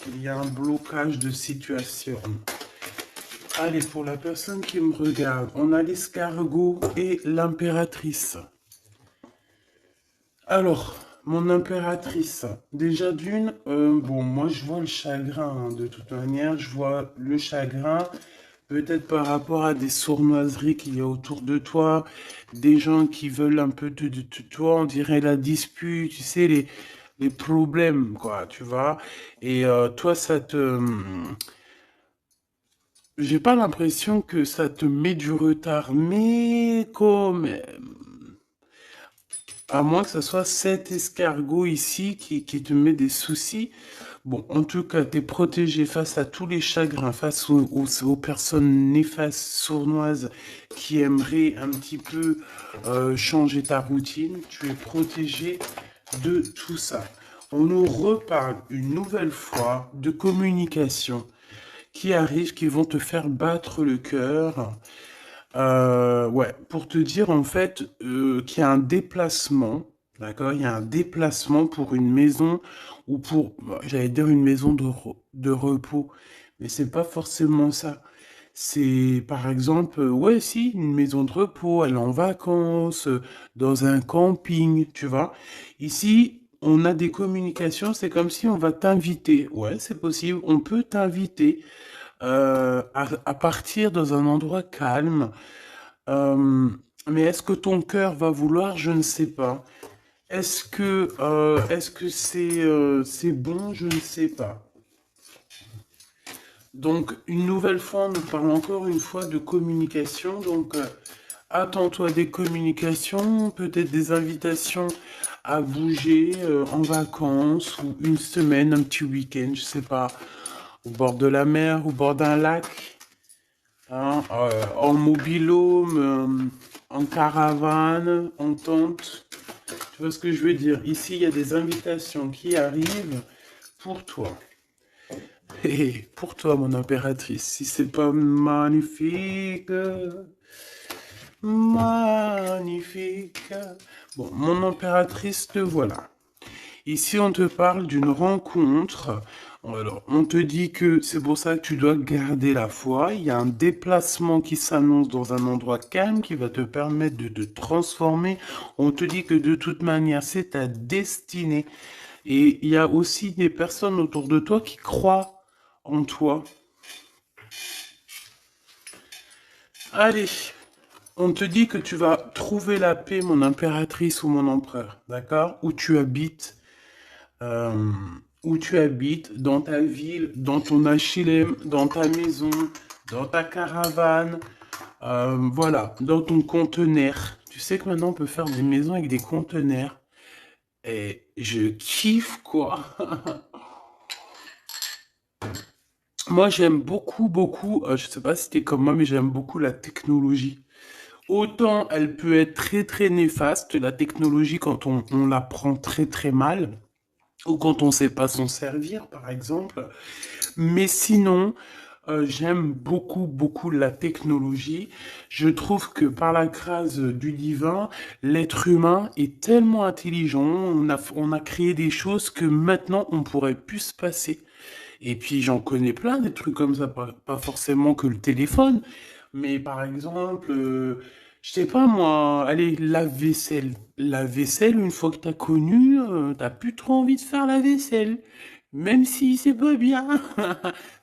Il y a un blocage de situation. Allez, pour la personne qui me regarde, on a l'escargot et l'impératrice. Alors, mon impératrice, déjà d'une, bon, moi je vois le chagrin, hein, de toute manière, je vois le chagrin, peut-être par rapport à des sournoiseries qu'il y a autour de toi, des gens qui veulent un peu de toi, on dirait la dispute, tu sais, les problèmes, quoi, tu vois. Et toi, j'ai pas l'impression que ça te met du retard, mais quand même. À moins que ce soit cet escargot ici qui te met des soucis. Bon, en tout cas, tu es protégé face à tous les chagrins, face aux personnes néfastes, sournoises, qui aimeraient un petit peu changer ta routine. Tu es protégé de tout ça. On nous reparle une nouvelle fois de communication qui arrivent, qui vont te faire battre le cœur. Ouais, pour te dire en fait qu'il y a un déplacement, d'accord? Il y a un déplacement pour une maison ou pour, bah, j'allais dire une maison de repos, mais c'est pas forcément ça. C'est par exemple, ouais, si, une maison de repos, aller en vacances, dans un camping, tu vois. Ici, on a des communications, c'est comme si on va t'inviter. Ouais, c'est possible, on peut t'inviter à partir dans un endroit calme. Euh, mais est-ce que ton cœur va vouloir? Je ne sais pas. Est-ce que c'est bon? Je ne sais pas. Donc, une nouvelle fois, on nous parle encore une fois de communication. Donc, attends-toi à des communications, peut-être des invitations à bouger en vacances ou une semaine, un petit week-end, je sais pas, au bord de la mer, au bord d'un lac. Hein, en mobilhome, en caravane, en tente. Tu vois ce que je veux dire? Ici, il y a des invitations qui arrivent pour toi. Et pour toi, mon impératrice, si c'est pas magnifique, magnifique. Bon, mon impératrice, te voilà. Ici, on te parle d'une rencontre. Alors, on te dit que c'est pour ça que tu dois garder la foi. Il y a un déplacement qui s'annonce dans un endroit calme qui va te permettre de te transformer. On te dit que de toute manière, c'est ta destinée. Et il y a aussi des personnes autour de toi qui croient en toi. Allez, on te dit que tu vas trouver la paix, mon impératrice ou mon empereur, d'accord? Où tu habites. euh, Où tu habites, dans ta ville, dans ton HLM, dans ta maison, dans ta caravane, voilà, dans ton conteneur. Tu sais que maintenant on peut faire des maisons avec des conteneurs. Et je kiffe quoi. Moi j'aime beaucoup, beaucoup, je sais pas si t'es comme moi, mais j'aime beaucoup la technologie. Autant elle peut être très très néfaste, la technologie, quand on la prend très très mal, ou quand on sait pas s'en servir, par exemple. Mais sinon, j'aime beaucoup, beaucoup la technologie. Je trouve que par la grâce du divin, l'être humain est tellement intelligent. On a créé des choses que maintenant on pourrait plus se passer. Et puis j'en connais plein des trucs comme ça, pas forcément que le téléphone, mais par exemple, je sais pas moi, allez, lave-vaisselle. La vaisselle, une fois que t'as connu, t'as plus trop envie de faire la vaisselle. Même si c'est pas bien.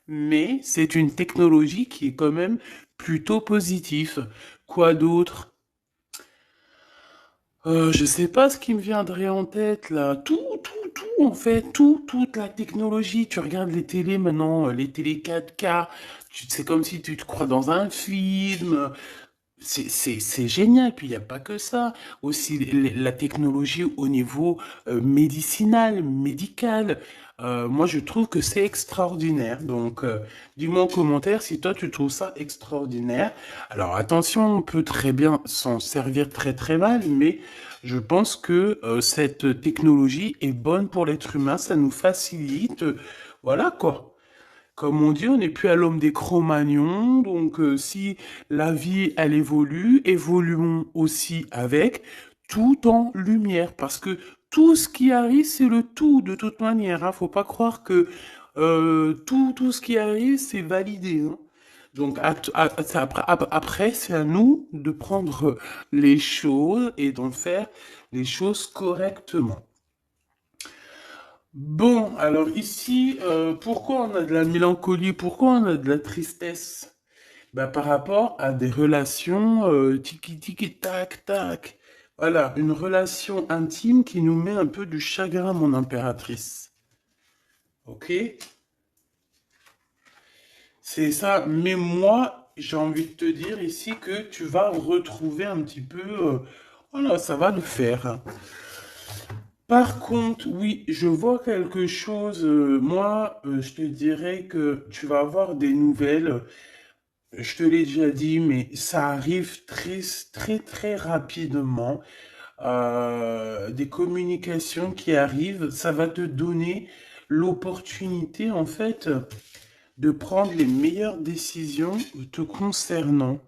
Mais c'est une technologie qui est quand même plutôt positive. Quoi d'autre? Je sais pas ce qui me viendrait en tête là. Tout en fait, toute la technologie. Tu regardes les télés maintenant, les télés 4K. C'est comme si tu te crois dans un film. C'est génial. Puis il n'y a pas que ça. Aussi la technologie au niveau médicinal, médical. Moi, je trouve que c'est extraordinaire. Donc, dis-moi en commentaire si toi, tu trouves ça extraordinaire. Alors, attention, on peut très bien s'en servir très très mal, mais je pense que cette technologie est bonne pour l'être humain. Ça nous facilite. Voilà quoi. Comme on dit, on n'est plus à l'homme des Cro-Magnons, donc si la vie, elle évolue, évoluons aussi avec, tout en lumière, parce que tout ce qui arrive, c'est le tout, de toute manière, hein. Faut pas croire que tout ce qui arrive, c'est validé, hein. Donc après, c'est à nous de prendre les choses et d'en faire les choses correctement. Bon, alors ici, pourquoi on a de la mélancolie? Pourquoi on a de la tristesse? Bah, par rapport à des relations tiki tiki tac tac. Voilà, une relation intime qui nous met un peu du chagrin, mon impératrice. Ok? C'est ça. Mais moi, j'ai envie de te dire ici que tu vas retrouver un petit peu. Voilà, ça va le faire. Par contre, oui, je vois quelque chose. Moi, je te dirais que tu vas avoir des nouvelles. Je te l'ai déjà dit, mais ça arrive très, très, très rapidement. Des communications qui arrivent, ça va te donner l'opportunité, en fait, de prendre les meilleures décisions te concernant.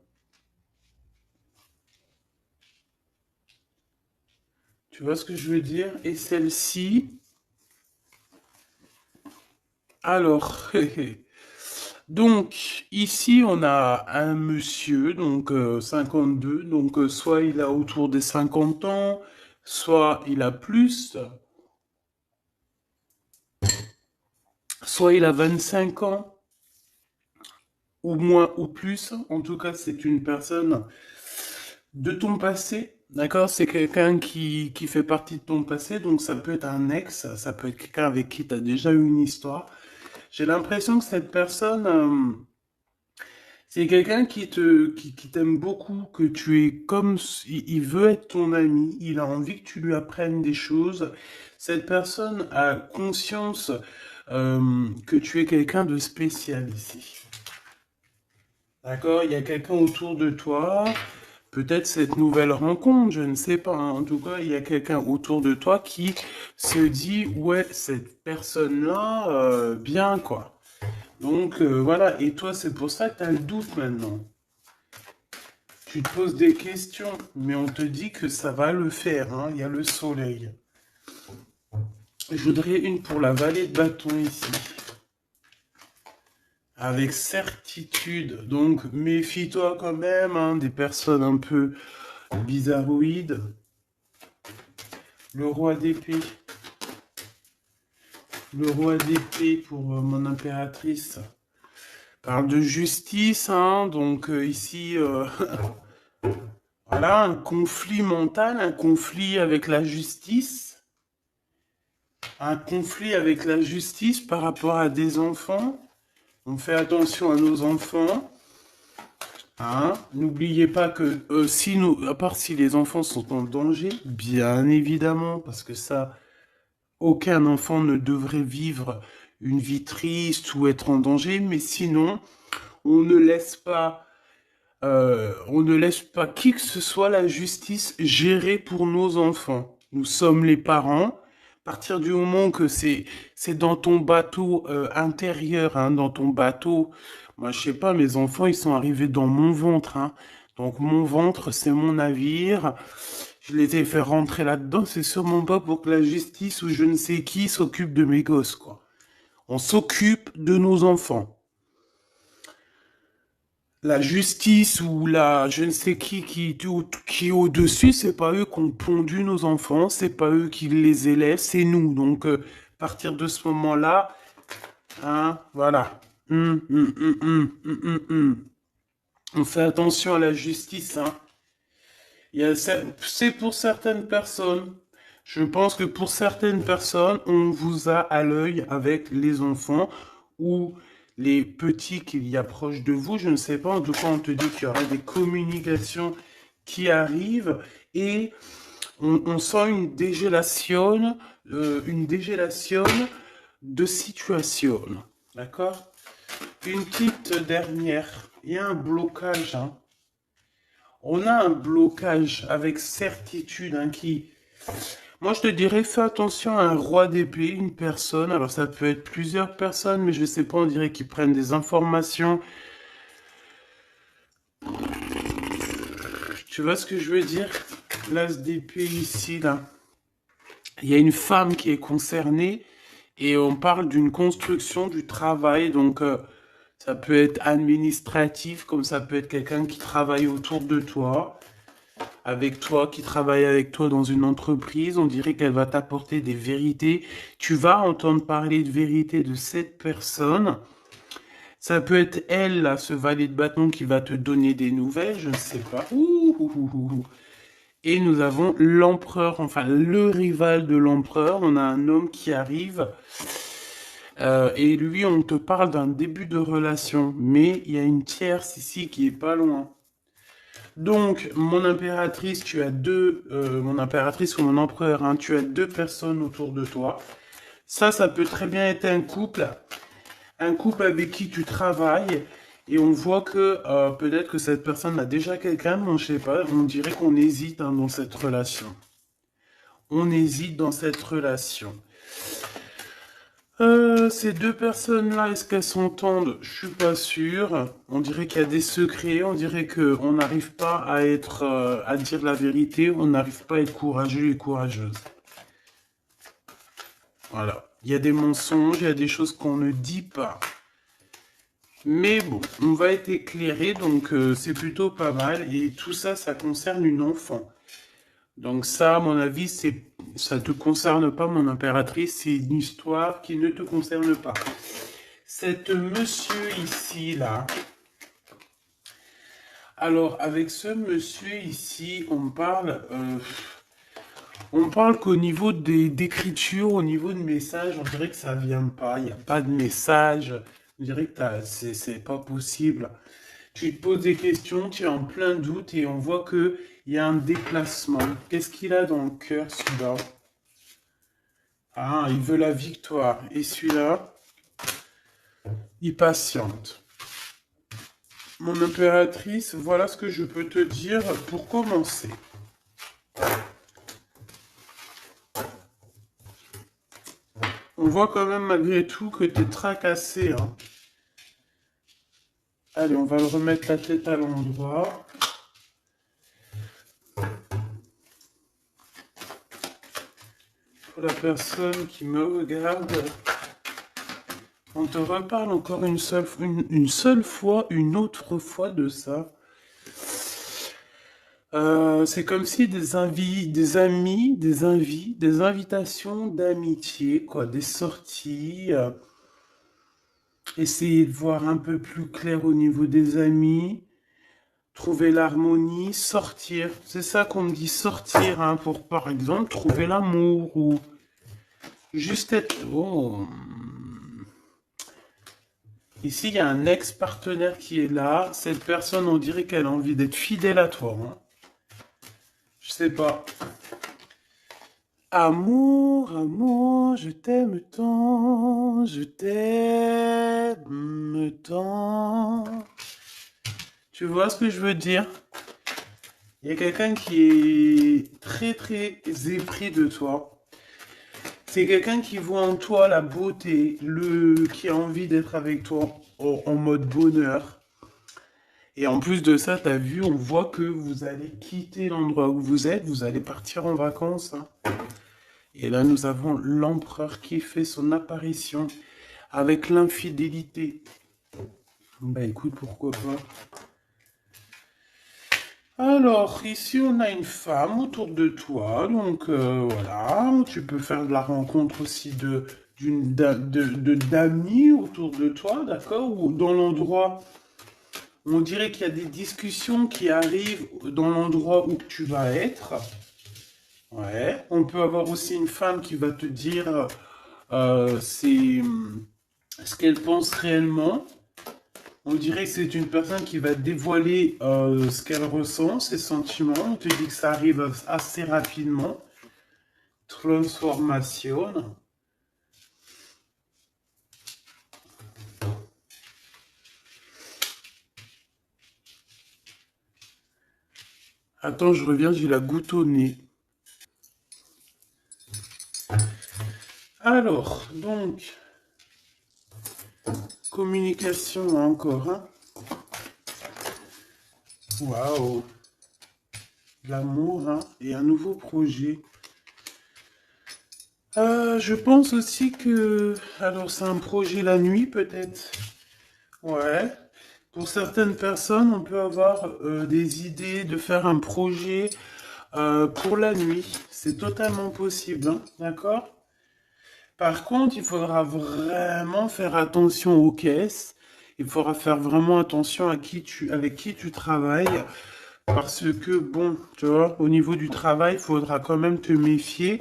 Tu vois ce que je veux dire? Et celle-ci, alors, donc, ici, on a un monsieur, donc 52, donc soit il a autour des 50 ans, soit il a plus, soit il a 25 ans, ou moins ou plus. En tout cas, c'est une personne de ton passé, d'accord? C'est quelqu'un qui fait partie de ton passé, donc ça peut être un ex, ça peut être quelqu'un avec qui tu as déjà eu une histoire. J'ai l'impression que cette personne, c'est quelqu'un qui t'aime beaucoup, que tu es comme, il veut être ton ami, il a envie que tu lui apprennes des choses. Cette personne a conscience que tu es quelqu'un de spécial ici. D'accord? Il y a quelqu'un autour de toi, peut-être cette nouvelle rencontre, je ne sais pas, hein. En tout cas, il y a quelqu'un autour de toi qui se dit, ouais, cette personne-là, bien, quoi. Donc, voilà. Et toi, c'est pour ça que tu as le doute maintenant. Tu te poses des questions, mais on te dit que ça va le faire, hein. Il y a le soleil. Je voudrais une pour la vallée de bâton ici. Avec certitude. Donc, méfie-toi quand même, hein, des personnes un peu bizarroïdes. Le roi d'épée. Le roi d'épée pour mon impératrice. Parle de justice, hein, donc ici, voilà, un conflit mental, un conflit avec la justice. Un conflit avec la justice par rapport à des enfants. On fait attention à nos enfants. Hein? N'oubliez pas que si nous, à part si les enfants sont en danger, bien évidemment, parce que ça, aucun enfant ne devrait vivre une vie triste ou être en danger, mais sinon, on ne laisse pas qui que ce soit la justice gérer pour nos enfants. Nous sommes les parents. À partir du moment que c'est dans ton bateau intérieur, hein, dans ton bateau, moi je sais pas, mes enfants ils sont arrivés dans mon ventre, hein. Donc mon ventre c'est mon navire. Je les ai fait rentrer là-dedans, c'est sûrement pas pour que la justice ou je ne sais qui s'occupe de mes gosses, quoi. On s'occupe de nos enfants. La justice ou la je ne sais qui est au-dessus, c'est pas eux qui ont pondu nos enfants, c'est pas eux qui les élèvent, c'est nous. Donc, à partir de ce moment-là, hein, voilà. On fait attention à la justice, hein. C'est pour certaines personnes. Je pense que pour certaines personnes, on vous a à l'œil avec les enfants ou les petits qu'il y a proche de vous. Je ne sais pas. En tout cas, on te dit qu'il y aura des communications qui arrivent et on sent une dégélation de situation. D'accord? Une petite dernière. Il y a un blocage, hein. On a un blocage avec certitude, hein, qui... Moi, je te dirais, fais attention à un roi d'épée, une personne. Alors, ça peut être plusieurs personnes, mais je sais pas, on dirait qu'ils prennent des informations. Tu vois ce que je veux dire? L'as d'épée ici, là. Il y a une femme qui est concernée Et on parle d'une construction du travail, donc ça peut être administratif, comme ça peut être quelqu'un qui travaille autour de toi, avec toi, qui travaille avec toi dans une entreprise. On dirait qu'elle va t'apporter des vérités. Tu vas entendre parler de vérités de cette personne. Ça peut être elle, là, ce valet de bâton qui va te donner des nouvelles, je ne sais pas. Ouh, ouh, ouh, ouh, ouh. Et nous avons l'empereur, enfin le rival de l'empereur. On a un homme qui arrive. Et lui, on te parle d'un début de relation. Mais il y a une tierce ici qui est pas loin. Donc, mon impératrice, tu as deux... mon impératrice ou mon empereur, hein, tu as deux personnes autour de toi. Ça peut très bien être un couple. Un couple avec qui tu travailles. Et on voit que peut-être que cette personne a déjà quelqu'un, mais on ne sait pas. On dirait qu'on hésite hein, dans cette relation. On hésite dans cette relation. Ces deux personnes-là, est-ce qu'elles s'entendent? Je suis pas sûr. On dirait qu'il y a des secrets. On dirait que on n'arrive pas à être, à dire la vérité. On n'arrive pas à être courageux et courageuse. Voilà. Il y a des mensonges, il y a des choses qu'on ne dit pas. Mais bon, on va être éclairé, donc c'est plutôt pas mal. Et tout ça, ça concerne une enfant. Donc ça, à mon avis, ça te concerne pas, mon impératrice. C'est une histoire qui ne te concerne pas. Cet monsieur ici, là. Alors, avec ce monsieur ici, on parle qu'au niveau d'écriture, au niveau de message, on dirait que ça vient pas. Il n'y a pas de message. On dirait que c'est pas possible. Tu te poses des questions, tu es en plein doute et on voit que il y a un déplacement. Qu'est-ce qu'il a dans le cœur, celui-là? Ah, il veut la victoire. Et celui-là, il patiente. Mon impératrice, voilà ce que je peux te dire pour commencer. On voit quand même malgré tout que tu es tracassé. Hein. Allez, on va le remettre la tête à l'endroit. Pour la personne qui me regarde, on te reparle encore une seule fois, une autre fois de ça. C'est comme si des amis, des invitations d'amitié, quoi, des sorties. Essayer de voir un peu plus clair au niveau des amis, trouver l'harmonie, sortir. C'est ça qu'on me dit, sortir, hein, pour par exemple trouver l'amour ou juste être. Oh. Ici, il y a un ex-partenaire qui est là. Cette personne, on dirait qu'elle a envie d'être fidèle à toi. Hein. Je sais pas. Amour, amour, je t'aime tant, je t'aime tant. Tu vois ce que je veux dire? Il y a quelqu'un qui est très très épris de toi. C'est quelqu'un qui voit en toi la beauté, qui a envie d'être avec toi en mode bonheur. Et en plus de ça, t'as vu, on voit que vous allez quitter l'endroit où vous êtes, vous allez partir en vacances. Hein. Et là, nous avons l'empereur qui fait son apparition avec l'infidélité. Bah écoute, pourquoi pas. Alors, ici, on a une femme autour de toi. Donc, voilà, tu peux faire de la rencontre aussi d'amis autour de toi, d'accord? Ou dans l'endroit, on dirait qu'il y a des discussions qui arrivent dans l'endroit où tu vas être. Ouais, on peut avoir aussi une femme qui va te dire c'est ce qu'elle pense réellement. On dirait que c'est une personne qui va dévoiler ce qu'elle ressent, ses sentiments. On te dit que ça arrive assez rapidement. Transformation. Attends, je reviens, j'ai la goutte au nez. Alors, donc, communication encore. Hein. Waouh. L'amour hein, et un nouveau projet. Je pense aussi que... Alors, c'est un projet la nuit, peut-être. Ouais. Pour certaines personnes, on peut avoir des idées de faire un projet pour la nuit. C'est totalement possible, hein, d'accord? Par contre, il faudra vraiment faire attention aux caisses. Il faudra faire vraiment attention à avec qui tu travailles. Parce que, bon, tu vois, au niveau du travail, il faudra quand même te méfier.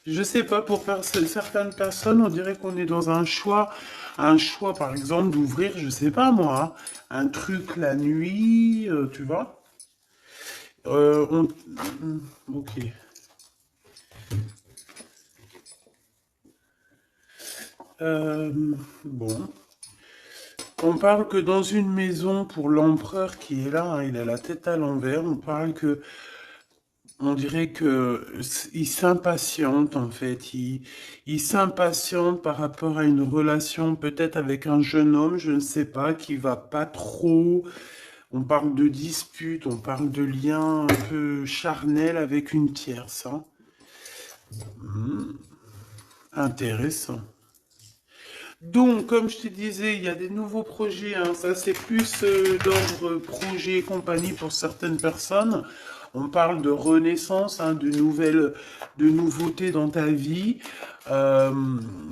Je sais pas, pour certaines personnes, on dirait qu'on est dans un choix, par exemple, d'ouvrir, je sais pas moi, hein, un truc la nuit, tu vois. Euh, on... Ok. Euh, bon. On parle que dans une maison, pour l'empereur qui est là, hein, il a la tête à l'envers, on parle que on dirait que il s'impatiente en fait, il s'impatiente par rapport à une relation peut-être avec un jeune homme, je ne sais pas, qui va pas trop. On parle de dispute, on parle de lien un peu charnel avec une tierce, hein. Hmm, intéressant. Donc, comme je te disais, il y a des nouveaux projets, hein. Ça, c'est plus d'ordre projet et compagnie pour certaines personnes. On parle de renaissance, hein, de nouveautés dans ta vie. Euh,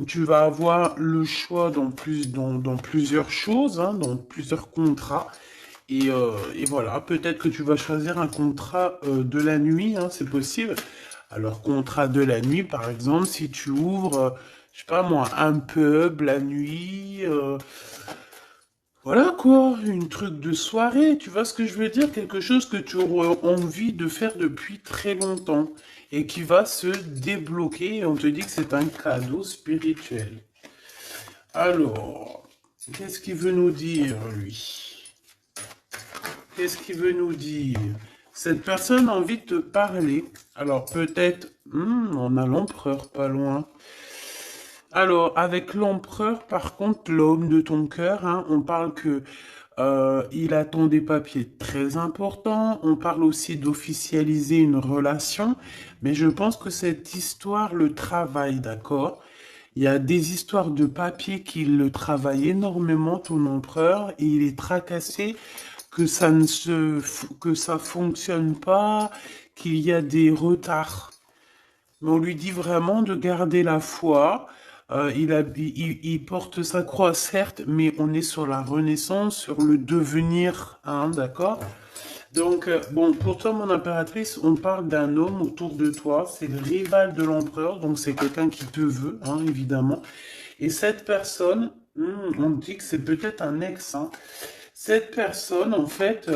Tu vas avoir le choix dans plusieurs choses, hein, dans plusieurs contrats. Et voilà, peut-être que tu vas choisir un contrat de la nuit, hein, c'est possible. Alors, contrat de la nuit, par exemple, si tu ouvres, je sais pas moi, un pub la nuit, voilà quoi, une truc de soirée, tu vois ce que je veux dire? Quelque chose que tu aurais envie de faire depuis très longtemps et qui va se débloquer et on te dit que c'est un cadeau spirituel. Alors, qu'est-ce qu'il veut nous dire, lui? Qu'est-ce qu'il veut nous dire? Cette personne a envie de te parler. Alors peut-être, on a l'empereur pas loin. Alors avec l'empereur, par contre, l'homme de ton cœur, hein, on parle que il attend des papiers très importants. On parle aussi d'officialiser une relation, mais je pense que cette histoire le travaille, d'accord? Il y a des histoires de papiers qui le travaillent énormément, ton empereur, et il est tracassé que que ça fonctionne pas, qu'il y a des retards. Mais on lui dit vraiment de garder la foi. Il porte sa croix, certes, mais on est sur la renaissance, sur le devenir, hein, d'accord? Donc, bon, pour toi, mon impératrice, on parle d'un homme autour de toi, c'est le rival de l'empereur, donc c'est quelqu'un qui te veut, hein, évidemment. Et cette personne, on dit que c'est peut-être un ex, hein. Cette personne, en fait,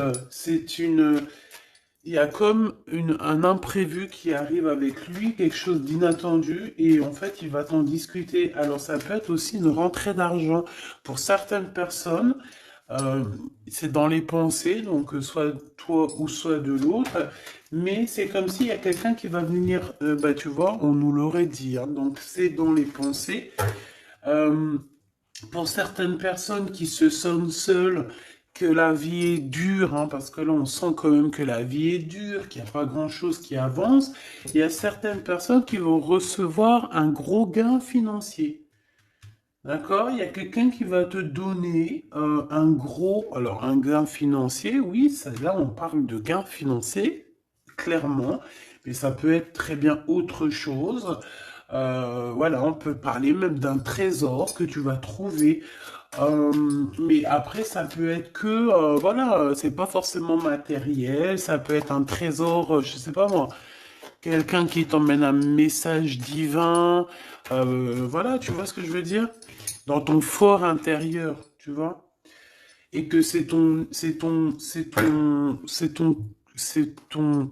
il y a comme un imprévu qui arrive avec lui, quelque chose d'inattendu, et en fait, il va t'en discuter. Alors, ça peut être aussi une rentrée d'argent. Pour certaines personnes, euh, c'est dans les pensées, donc soit toi ou soit de l'autre, mais c'est comme s'il y a quelqu'un qui va venir, bah, tu vois, on nous l'aurait dit, hein. Donc, c'est dans les pensées. Euh, pour certaines personnes qui se sentent seules, que la vie est dure, hein, parce que là on sent quand même que la vie est dure, qu'il n'y a pas grand-chose qui avance, il y a certaines personnes qui vont recevoir un gros gain financier. D'accord? Il y a quelqu'un qui va te donner alors un gain financier, oui, là on parle de gain financier, clairement, mais ça peut être très bien autre chose. Voilà, on peut parler même d'un trésor que tu vas trouver. Mais après, ça peut être que, voilà, c'est pas forcément matériel, ça peut être un trésor, je sais pas moi, quelqu'un qui t'emmène un message divin, voilà, tu vois ce que je veux dire? Dans ton fort intérieur, tu vois? Et que c'est ton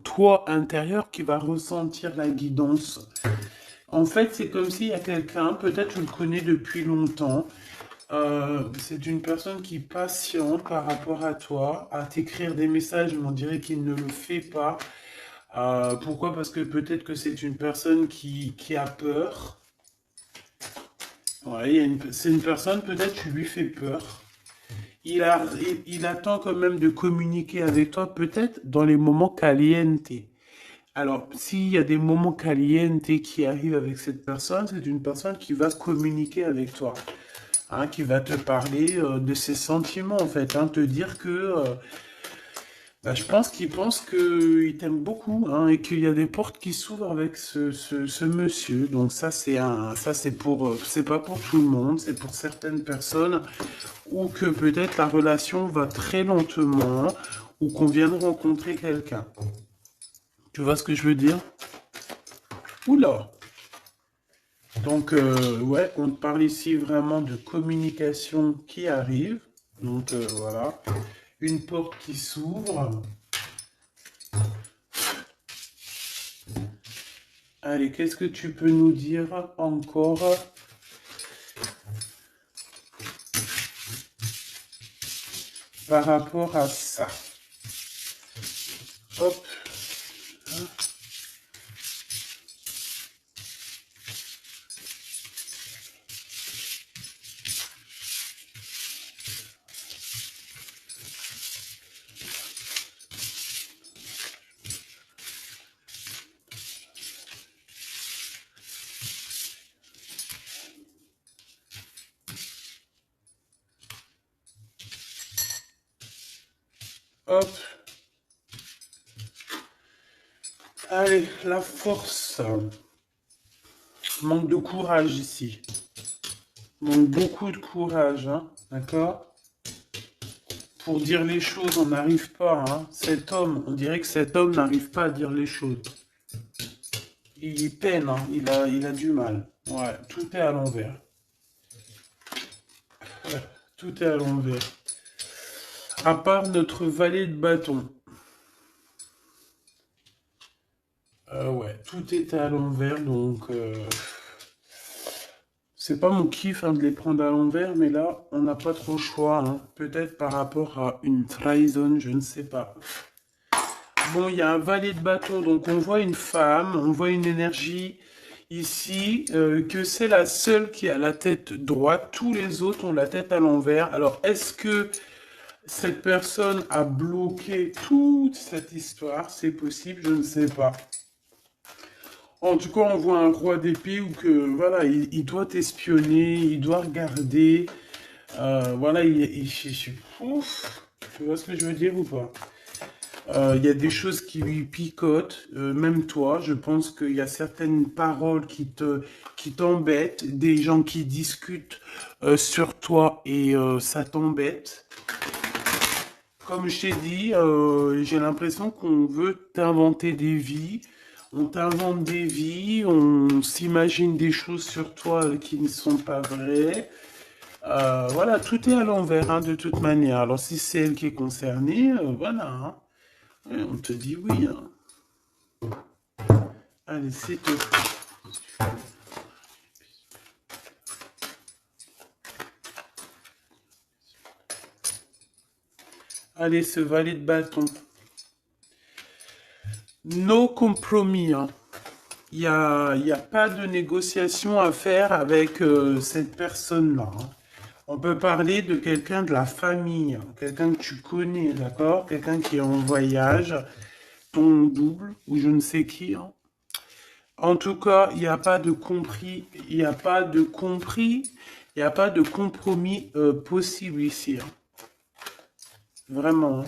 toi intérieur qui va ressentir la guidance. En fait, c'est comme s'il y a quelqu'un, peut-être tu le connais depuis longtemps, c'est une personne qui patiente par rapport à toi, à t'écrire des messages, mais on dirait qu'il ne le fait pas. Pourquoi? Parce que peut-être que c'est une personne qui a peur. Ouais, c'est une personne, peut-être tu lui fais peur. Il attend quand même de communiquer avec toi, peut-être dans les moments caliente. Alors, s'il y a des moments calientes qui arrivent avec cette personne, c'est une personne qui va communiquer avec toi, hein, qui va te parler de ses sentiments, en fait, hein, te dire que bah, je pense qu'il pense qu'il t'aime beaucoup, hein, et qu'il y a des portes qui s'ouvrent avec ce monsieur. Donc ça c'est pour, c'est pas pour tout le monde, c'est pour certaines personnes, ou que peut-être la relation va très lentement, ou qu'on vient de rencontrer quelqu'un. Tu vois ce que je veux dire? Oula! Donc, ouais, on parle ici vraiment de communication qui arrive. Donc, voilà. Une porte qui s'ouvre. Allez, qu'est-ce que tu peux nous dire encore par rapport à ça? Hop, hop. Allez, la force. Manque de courage ici. Manque beaucoup de courage, hein, d'accord? Pour dire les choses, on n'arrive pas, hein. Cet homme, on dirait que cet homme n'arrive pas à dire les choses. Il peine, hein. Il a du mal. Ouais, tout est à l'envers. Ouais, tout est à l'envers. À part notre valet de bâton. Ouais, tout est à l'envers, donc c'est pas mon kiff, hein, de les prendre à l'envers, mais là, on n'a pas trop le choix, hein. Peut-être par rapport à une trahison, je ne sais pas. Bon, il y a un valet de bâton, donc on voit une femme, on voit une énergie ici, que c'est la seule qui a la tête droite, tous les autres ont la tête à l'envers. Alors, est-ce que cette personne a bloqué toute cette histoire? C'est possible, je ne sais pas. En tout cas, on voit un roi d'épée où que, voilà, il doit espionner, il doit regarder. Voilà, ouf, tu vois ce que je veux dire ou pas? Il y a des choses qui lui picotent, même toi, je pense qu'il y a certaines paroles qui t'embêtent, des gens qui discutent sur toi et ça t'embête. Comme je t'ai dit, j'ai l'impression qu'on veut t'inventer des vies. On t'invente des vies, on s'imagine des choses sur toi qui ne sont pas vraies. Voilà, tout est à l'envers, hein, de toute manière. Alors si c'est elle qui est concernée, voilà, hein. Ouais, on te dit oui, hein. Allez, c'est tout. Allez, ce valet de bâton. No compromis, hein. Il y a pas de négociation à faire avec cette personne-là, hein. On peut parler de quelqu'un de la famille, hein, quelqu'un que tu connais, d'accord? Quelqu'un qui est en voyage, ton double ou je ne sais qui, hein. En tout cas, il n'y a pas de compris, il n'y a pas de compris, il n'y a pas de compromis possible ici, hein. Vraiment, hein.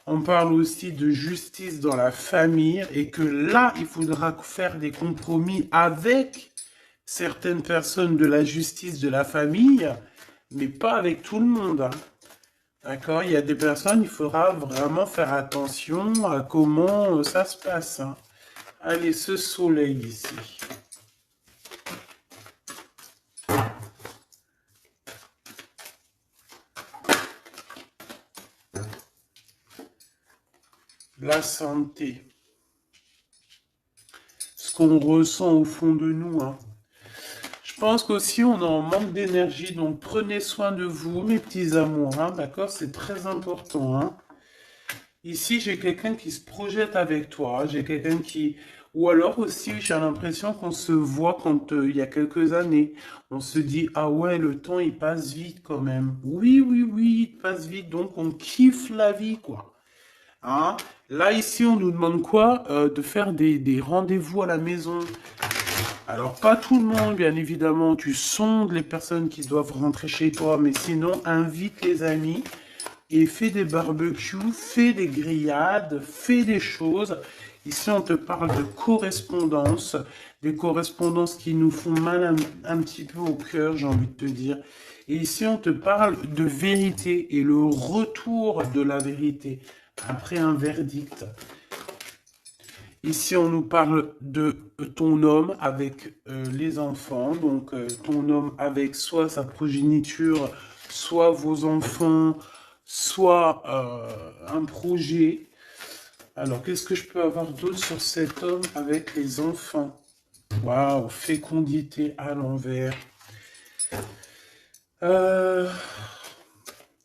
On parle aussi de justice dans la famille et que là, il faudra faire des compromis avec certaines personnes de la justice de la famille, mais pas avec tout le monde, hein. D'accord? Il y a des personnes, il faudra vraiment faire attention à comment ça se passe, hein. Allez, ce soleil ici. La santé. Ce qu'on ressent au fond de nous, hein. Je pense qu'aussi on est en manque d'énergie, donc prenez soin de vous, mes petits amours, hein, d'accord? C'est très important, hein. Ici, j'ai quelqu'un qui se projette avec toi, j'ai quelqu'un qui... Ou alors aussi, j'ai l'impression qu'on se voit quand il y a quelques années. On se dit, ah ouais, le temps, il passe vite quand même. Oui, oui, oui, il passe vite, donc on kiffe la vie, quoi. Hein. Là, ici, on nous demande quoi? De faire des rendez-vous à la maison. Alors, pas tout le monde, bien évidemment. Tu sondes les personnes qui doivent rentrer chez toi, mais sinon, invite les amis et fais des barbecues, fais des grillades, fais des choses. Ici, on te parle de correspondance, des correspondances qui nous font mal un petit peu au cœur, j'ai envie de te dire. Et ici, on te parle de vérité et le retour de la vérité après un verdict. Ici, on nous parle de ton homme avec les enfants, donc ton homme avec soit sa progéniture, soit vos enfants, soit un projet. Alors, qu'est-ce que je peux avoir d'autre sur cet homme avec les enfants? Waouh, fécondité à l'envers. Euh,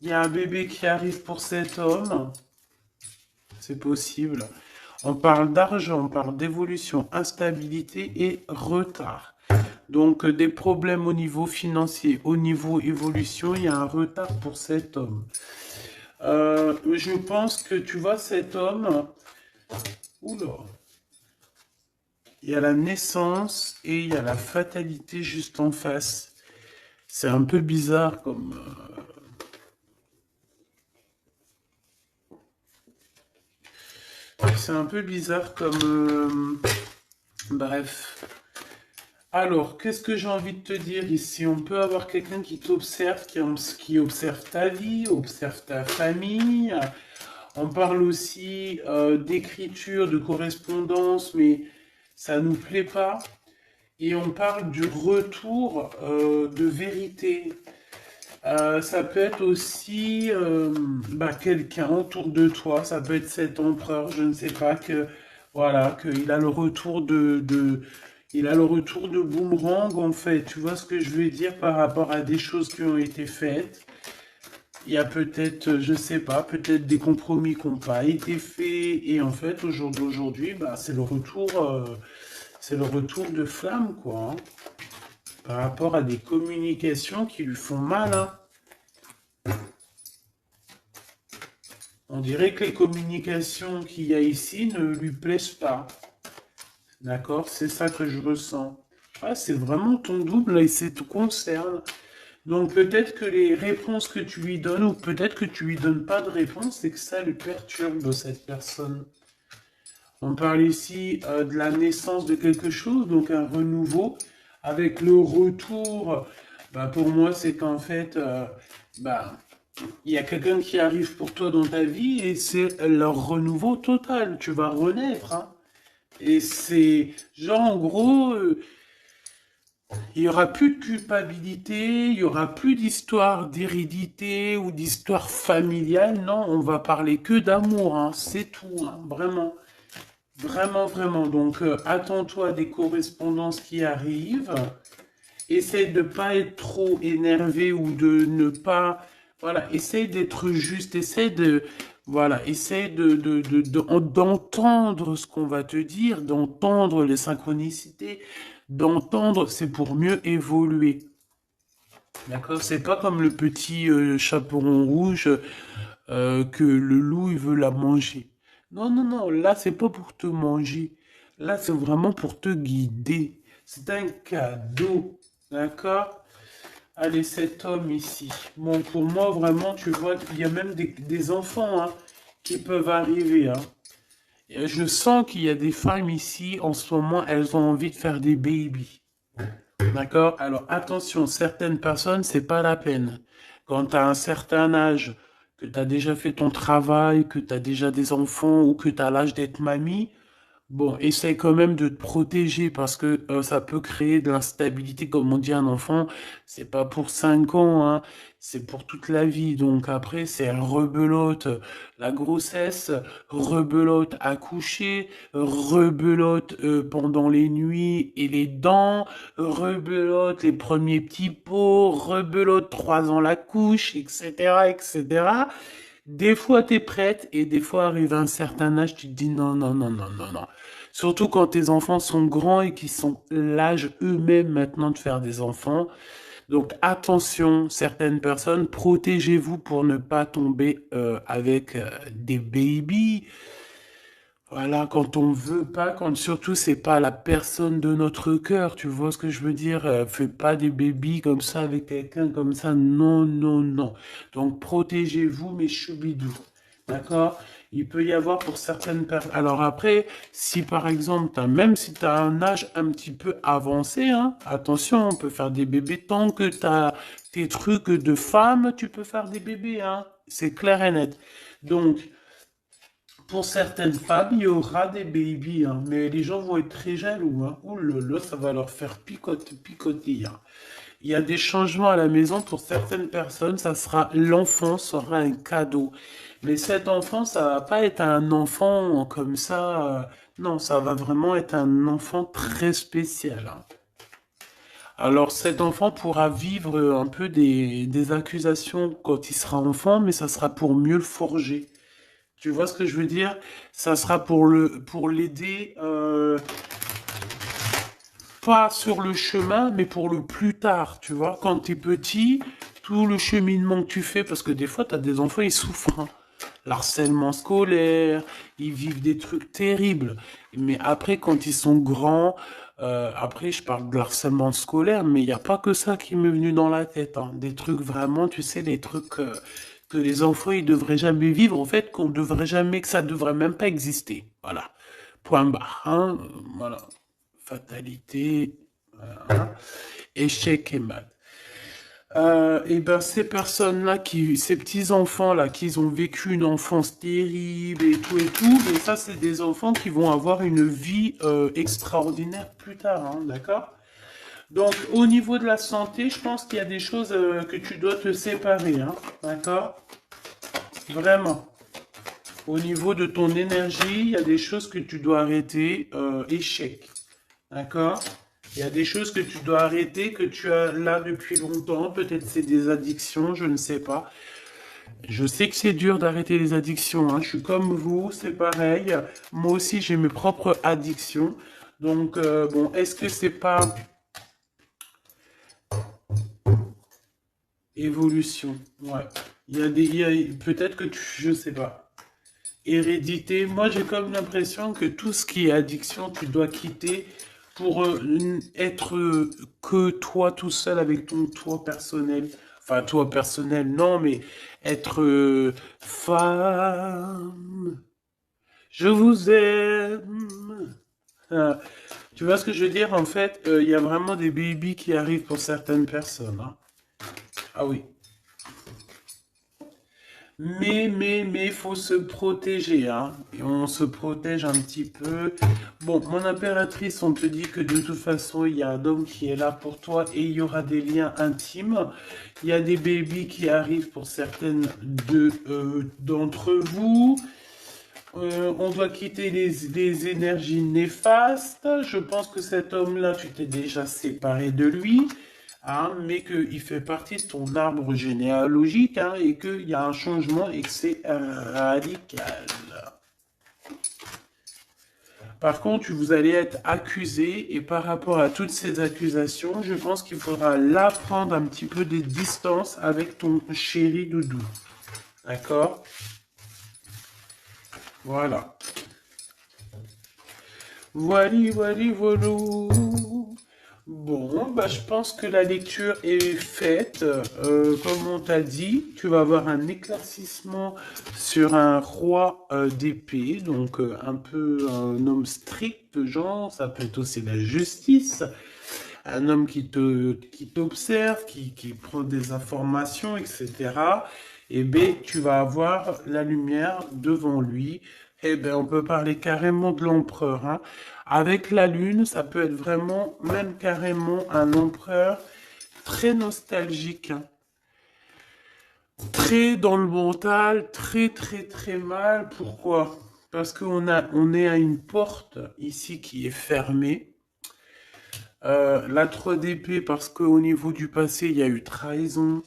Il y a un bébé qui arrive pour cet homme. C'est possible. On parle d'argent, on parle d'évolution, instabilité et retard. Donc des problèmes au niveau financier, au niveau évolution, il y a un retard pour cet homme. Je pense que tu vois cet homme, oula, il y a la naissance et il y a la fatalité juste en face. C'est un peu bizarre comme... c'est un peu bizarre comme... bref. Alors, qu'est-ce que j'ai envie de te dire ici? On peut avoir quelqu'un qui t'observe, qui observe ta vie, observe ta famille. On parle aussi d'écriture, de correspondance, mais ça nous plaît pas. Et on parle du retour de vérité. Ça peut être aussi quelqu'un autour de toi, ça peut être cet empereur, je ne sais pas, que voilà, qu'il a le retour il a le retour de boomerang en fait. Tu vois ce que je veux dire par rapport à des choses qui ont été faites. Il y a peut-être, je sais pas, peut-être des compromis qui n'ont pas été faits. Et en fait, au jour d'aujourd'hui, bah, c'est le retour de flamme, quoi. Hein, par rapport à des communications qui lui font mal, hein. On dirait que les communications qu'il y a ici ne lui plaisent pas. D'accord? C'est ça que je ressens. Ah, c'est vraiment ton double et ça te concerne. Donc peut-être que les réponses que tu lui donnes, ou peut-être que tu lui donnes pas de réponse, et que ça lui perturbe cette personne. On parle ici de la naissance de quelque chose, donc un renouveau, avec le retour. Bah, pour moi, c'est qu'en fait, bah, il y a quelqu'un qui arrive pour toi dans ta vie et c'est leur renouveau total. Tu vas renaître, hein. Et c'est genre en gros, il y aura plus de culpabilité, il y aura plus d'histoire d'hérédité ou d'histoire familiale. Non, on va parler que d'amour, hein. C'est tout, hein. Vraiment, vraiment, vraiment. Donc attends-toi à des correspondances qui arrivent. Essaye de ne pas être trop énervé ou de ne pas... Voilà, essaye d'être juste, essaye de... Voilà, essaye d'entendre ce qu'on va te dire, d'entendre les synchronicités, d'entendre, c'est pour mieux évoluer. D'accord? C'est pas comme le petit chaperon rouge que le loup il veut la manger. Non, non, non, là c'est pas pour te manger. Là c'est vraiment pour te guider. C'est un cadeau. D'accord? Allez, cet homme ici. Bon, pour moi, vraiment, tu vois qu'il y a même des enfants hein, qui peuvent arriver. Hein. Et je sens qu'il y a des femmes ici, en ce moment, elles ont envie de faire des babies. D'accord? Alors, attention, certaines personnes, c'est pas la peine. Quand tu as un certain âge, que tu as déjà fait ton travail, que tu as déjà des enfants ou que tu as l'âge d'être mamie, bon, essaye quand même de te protéger parce que ça peut créer de l'instabilité, comme on dit à un enfant. C'est pas pour 5 ans, hein, c'est pour toute la vie. Donc après, c'est rebelote la grossesse, rebelote accoucher, rebelote pendant les nuits et les dents, rebelote les premiers petits pots, rebelote 3 ans la couche, etc., etc. Des fois, tu es prête et des fois, arrive à un certain âge, tu te dis non, non, non, non, non, non. Surtout quand tes enfants sont grands et qu'ils sont l'âge eux-mêmes maintenant de faire des enfants. Donc attention, certaines personnes, protégez-vous pour ne pas tomber avec des babies. Voilà, quand on veut pas, quand surtout c'est pas la personne de notre cœur, tu vois ce que je veux dire? Fais pas des bébés comme ça avec quelqu'un comme ça, non, non, non. Donc protégez-vous, mes choubidous, d'accord? Il peut y avoir pour certaines personnes. Alors après, si par exemple, même si tu as un âge un petit peu avancé, hein, attention, on peut faire des bébés tant que tu as tes trucs de femme, tu peux faire des bébés, hein. C'est clair et net. Donc, pour certaines femmes, il y aura des babies, hein, mais les gens vont être très jaloux. Hein. Ouh là là, ça va leur faire picoter. Hein. Il y a des changements à la maison pour certaines personnes. L'enfant sera un cadeau. Mais cet enfant, ça va pas être un enfant comme ça. Non, ça va vraiment être un enfant très spécial. Hein. Alors cet enfant pourra vivre un peu des accusations quand il sera enfant, mais ça sera pour mieux le forger. Tu vois ce que je veux dire? Ça sera pour l'aider, pas sur le chemin, mais pour le plus tard, tu vois? Quand tu es petit, tout le cheminement que tu fais, parce que des fois, tu as des enfants, ils souffrent. Hein. L'harcèlement scolaire, ils vivent des trucs terribles. Mais après, quand ils sont grands, après, je parle de harcèlement scolaire, mais il n'y a pas que ça qui m'est venu dans la tête. Hein. Des trucs vraiment, tu sais, des trucs que les enfants, ils devraient jamais vivre, en fait, qu'on devrait jamais, que ça devrait même pas exister. Voilà. Point barre. Hein. Voilà. Fatalité. Voilà. Échec et mat. Et ben ces personnes-là, ces petits-enfants-là, qui ont vécu une enfance terrible et tout, mais ça, c'est des enfants qui vont avoir une vie extraordinaire plus tard, hein, d'accord? Donc, au niveau de la santé, je pense qu'il y a des choses que tu dois te séparer, hein, d'accord? Vraiment. Au niveau de ton énergie, il y a des choses que tu dois arrêter, échec, d'accord? Il y a des choses que tu dois arrêter, que tu as là depuis longtemps. Peut-être c'est des addictions, je ne sais pas. Je sais que c'est dur d'arrêter les addictions. Hein. Je suis comme vous, c'est pareil. Moi aussi, j'ai mes propres addictions. Donc, bon, est-ce que c'est pas évolution? Ouais. Peut-être que je sais pas. Hérédité. Moi, j'ai comme l'impression que tout ce qui est addiction, tu dois quitter pour être que toi tout seul avec ton toi personnel. Enfin, toi personnel, non, mais être femme, je vous aime. Ah, tu vois ce que je veux dire? En fait, il y a vraiment des babies qui arrivent pour certaines personnes. Hein. Ah oui. Mais, faut se protéger, hein. Et on se protège un petit peu. Bon, mon impératrice, on te dit que de toute façon, il y a un homme qui est là pour toi et il y aura des liens intimes. Il y a des bébés qui arrivent pour certaines d'entre vous. On doit quitter les énergies néfastes. Je pense que cet homme-là, tu t'es déjà séparé de lui. Hein, mais qu'il fait partie de ton arbre généalogique hein, et qu'il y a un changement et que c'est radical. Par contre, vous allez être accusé et par rapport à toutes ces accusations, je pense qu'il faudra là prendre un petit peu des distances avec ton chéri doudou. D'accord? Voilà. Voili, voili, voilou. Bon, bah, je pense que la lecture est faite. Comme on t'a dit, tu vas avoir un éclaircissement sur un roi d'épée, donc un peu un homme strict, genre, ça peut être aussi la justice. Un homme qui t'observe, qui prend des informations, etc. Et bien, tu vas avoir la lumière devant lui. Eh bien, on peut parler carrément de l'empereur. Hein. Avec la lune, ça peut être vraiment, même carrément, un empereur très nostalgique. Hein. Très dans le mental, très, très, très mal. Pourquoi? Parce on est à une porte ici qui est fermée. La 3 d'épée parce qu'au niveau du passé, il y a eu trahison.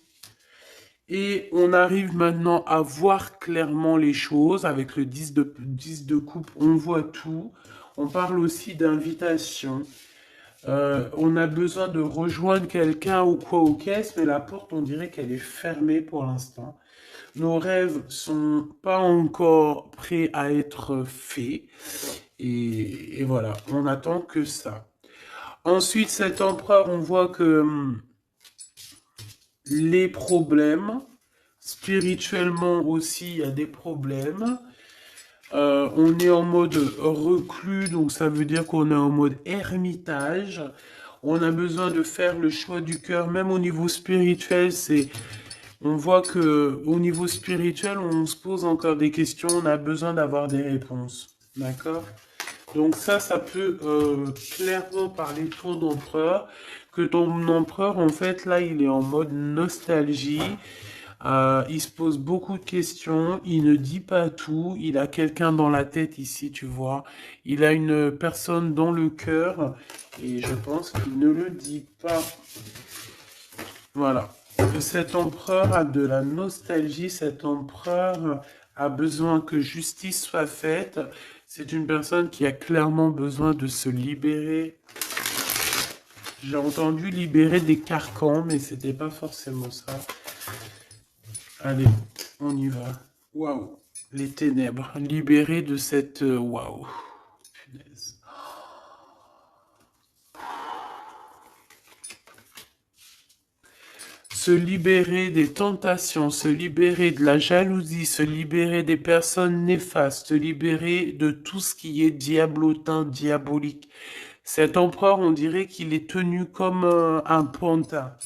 Et on arrive maintenant à voir clairement les choses. Avec le 10 de coupe, on voit tout. On parle aussi d'invitation. On a besoin de rejoindre quelqu'un ou quoi aux caisses, mais la porte, on dirait qu'elle est fermée pour l'instant. Nos rêves sont pas encore prêts à être faits. Et voilà, on attend que ça. Ensuite, cet empereur, on voit que les problèmes, spirituellement aussi, il y a des problèmes. On est en mode reclus, donc ça veut dire qu'on est en mode ermitage. On a besoin de faire le choix du cœur, même au niveau spirituel, on voit que au niveau spirituel, on se pose encore des questions, on a besoin d'avoir des réponses. D'accord? Donc ça peut clairement parler ton empereur, que ton empereur, en fait, là, il est en mode nostalgie. Il se pose beaucoup de questions, il ne dit pas tout, il a quelqu'un dans la tête ici, tu vois. Il a une personne dans le cœur et je pense qu'il ne le dit pas. Voilà. Cet empereur a de la nostalgie, cet empereur a besoin que justice soit faite. C'est une personne qui a clairement besoin de se libérer. J'ai entendu libérer des carcans, mais c'était pas forcément ça. Allez, on y va. Waouh, les ténèbres, libérés de cette... Waouh, punaise. Se libérer des tentations, se libérer de la jalousie, se libérer des personnes néfastes, se libérer de tout ce qui est diablotin, diabolique. Cet empereur, on dirait qu'il est tenu comme un pantin.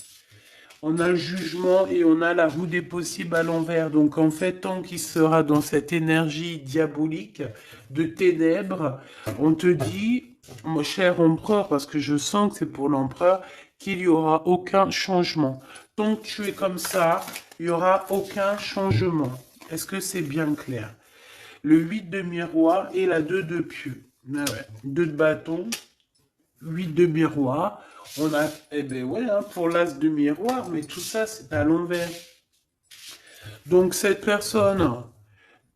On a le jugement et on a la roue des possibles à l'envers. Donc en fait, tant qu'il sera dans cette énergie diabolique de ténèbres, on te dit, mon cher empereur, parce que je sens que c'est pour l'empereur, qu'il n'y aura aucun changement. Tant que tu es comme ça, il n'y aura aucun changement. Est-ce que c'est bien clair? Le 8 de miroir et la 2 de pieux. Ah ouais. 2 de bâton, 8 de miroir. On a, eh ben ouais, hein, pour l'as de miroir, mais tout ça, c'est à l'envers. Donc, cette personne,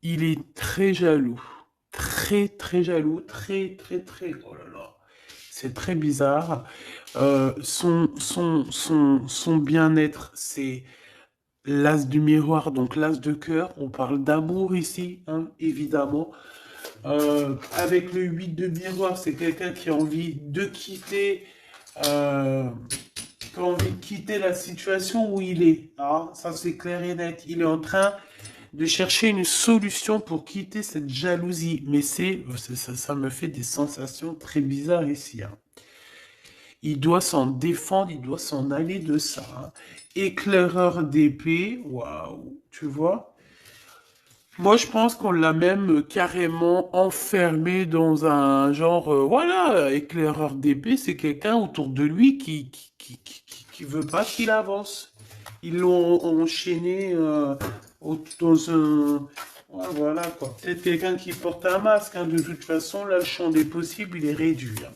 il est très jaloux. Très, très jaloux. Très, très, très. Oh là là. C'est très bizarre. Son bien-être, c'est l'as du miroir, donc l'as de cœur. On parle d'amour ici, hein, évidemment. Avec le 8 de miroir, c'est quelqu'un qui a envie de quitter, qui a envie de quitter la situation où il est. Ah, ça c'est clair et net. Il est en train de chercher une solution pour quitter cette jalousie. Mais ça me fait des sensations très bizarres ici, hein. Il doit s'en défendre, il doit s'en aller de ça, hein. Éclaireur d'épée, waouh, tu vois? Moi, je pense qu'on l'a même carrément enfermé dans un genre, voilà, éclaireur d'épée, c'est quelqu'un autour de lui qui veut pas qu'il avance. Ils l'ont enchaîné dans un... Ouais, voilà, quoi. Peut-être quelqu'un qui porte un masque, hein. De toute façon, là, le champ des possibles, il est réduit, hein.